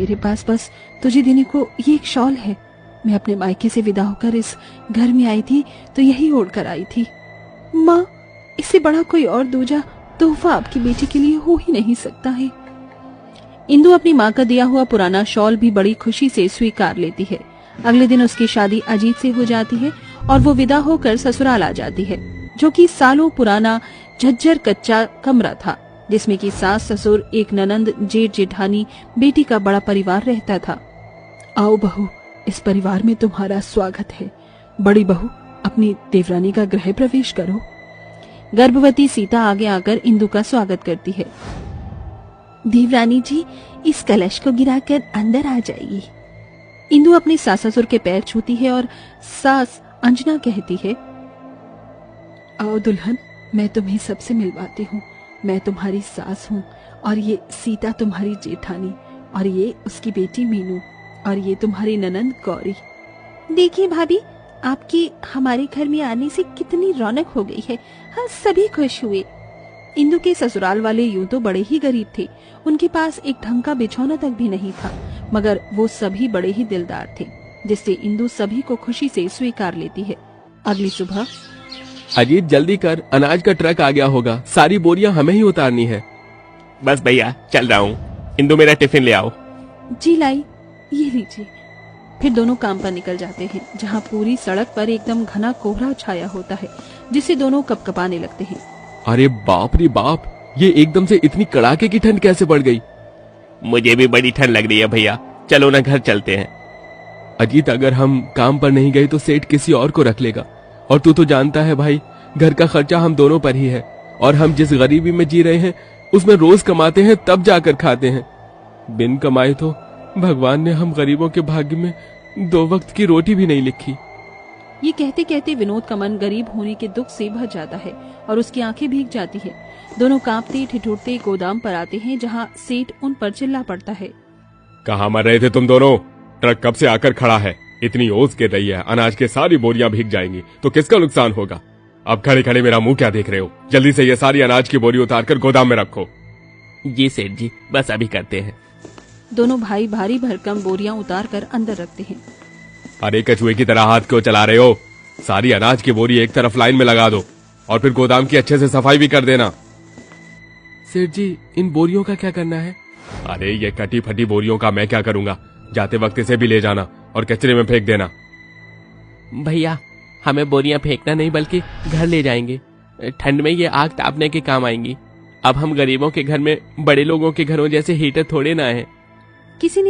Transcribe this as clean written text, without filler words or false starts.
मेरे पास बस तुझे देने को ये एक शॉल है। मैं अपने मायके से विदा होकर इस घर में आई थी तो यही ओढ़ कर आई थी। माँ, इससे बड़ा कोई और दूजा तोहफा आपकी बेटी के लिए हो ही नहीं सकता है। इंदु अपनी माँ का दिया हुआ पुराना शॉल भी बड़ी खुशी से स्वीकार लेती है। अगले दिन उसकी शादी अजीत से हो जाती है और वो विदा होकर ससुराल आ जाती है, जो कि सालों पुराना झज्जर कच्चा कमरा था, जिसमें कि सास ससुर, एक ननंद, जेठ जेठानी, बेटी का बड़ा परिवार रहता था। आओ बहू, इस परिवार में तुम्हारा स्वागत है। बड़ी बहू, अपनी देवरानी का गृह प्रवेश करो। गर्भवती सीता आगे आकर इंदु का स्वागत करती है। देवरानी जी, इस कलश को गिराकर अंदर आ जाइए। इंदु अपनी सास ससुर के पैर छूती है और सास अंजना कहती है, आओ दुल्हन, मैं तुम्हें सबसे मिलवाती हूँ। मैं तुम्हारी सास हूँ और ये सीता तुम्हारी जेठानी, और ये उसकी बेटी मीनू, और ये तुम्हारी ननंद गौरी। देखिए भाभी, आपकी हमारे घर में आने से कितनी रौनक हो गई है। हाँ, सभी खुश हुए। इंदु के ससुराल वाले यूं तो बड़े ही गरीब थे, उनके पास एक ढंग का बिछौना तक भी नहीं था, मगर वो सभी बड़े ही दिलदार थे, जिससे इंदु सभी को खुशी से स्वीकार लेती है। अगली सुबह, अजीत जल्दी कर, अनाज का ट्रक आ गया होगा, सारी बोरियां हमें ही उतारनी है। बस भैया, चल रहा हूँ। इंदु, मेरा टिफिन ले आओ। जी लाई, ये लीजिए। फिर दोनों काम पर निकल जाते हैं, जहाँ पूरी सड़क पर एकदम घना कोहरा छाया होता है, जिससे दोनों कपकपाने लगते हैं। अरे बाप रे बाप, ये एकदम से इतनी कड़ाके की ठंड कैसे पड़ गई? मुझे भी बड़ी ठंड लग रही है भैया, चलो ना घर चलते हैं। अजीत, अगर हम काम पर नहीं गए तो सेठ किसी और को रख लेगा, और तू तो जानता है भाई, घर का खर्चा हम दोनों पर ही है, और हम जिस गरीबी में जी रहे हैं उसमें रोज कमाते हैं तब जाकर खाते हैं। बिन कमाए तो भगवान ने हम गरीबों के भाग्य में 2 वक्त की रोटी भी नहीं लिखी। ये कहते कहते विनोद का मन गरीब होने के दुख से भर जाता है और उसकी आंखें भीग जाती है। दोनों कांपते ठिठुरते गोदाम पर आते हैं, जहाँ सेठ उन पर चिल्ला पड़ता है, कहाँ मर रहे थे तुम दोनों? ट्रक कब से आकर खड़ा है, इतनी ओस गिर रही है, अनाज के सारी बोरियां भीग जाएंगी तो किसका नुकसान होगा? अब खड़े खड़े मेरा मुंह क्या देख रहे हो? जल्दी से ये सारी अनाज की बोरी उतारकर गोदाम में रखो। जी सेठ जी, बस अभी करते हैं। दोनों भाई भारी भरकम बोरियां उतार कर अंदर रखते हैं। अरे कछुए की तरह हाथ क्यों चला रहे हो? सारी अनाज की बोरी एक तरफ लाइन में लगा दो और फिर गोदाम की अच्छे से सफाई भी कर देना। सेठ जी, इन बोरियों का क्या करना है? अरे ये कटी फटी बोरियों का मैं क्या करूंगा? जाते वक्त इसे भी ले जाना और कचरे में फेंक देना। भैया, हमें बोरियां फेंकना नहीं बल्कि घर ले जाएंगे। ठंड में ये आग तापने के काम आएंगी। अब हम गरीबों के घर में बड़े लोगों के घरों जैसे हीटर थोड़े ना है। किसी ने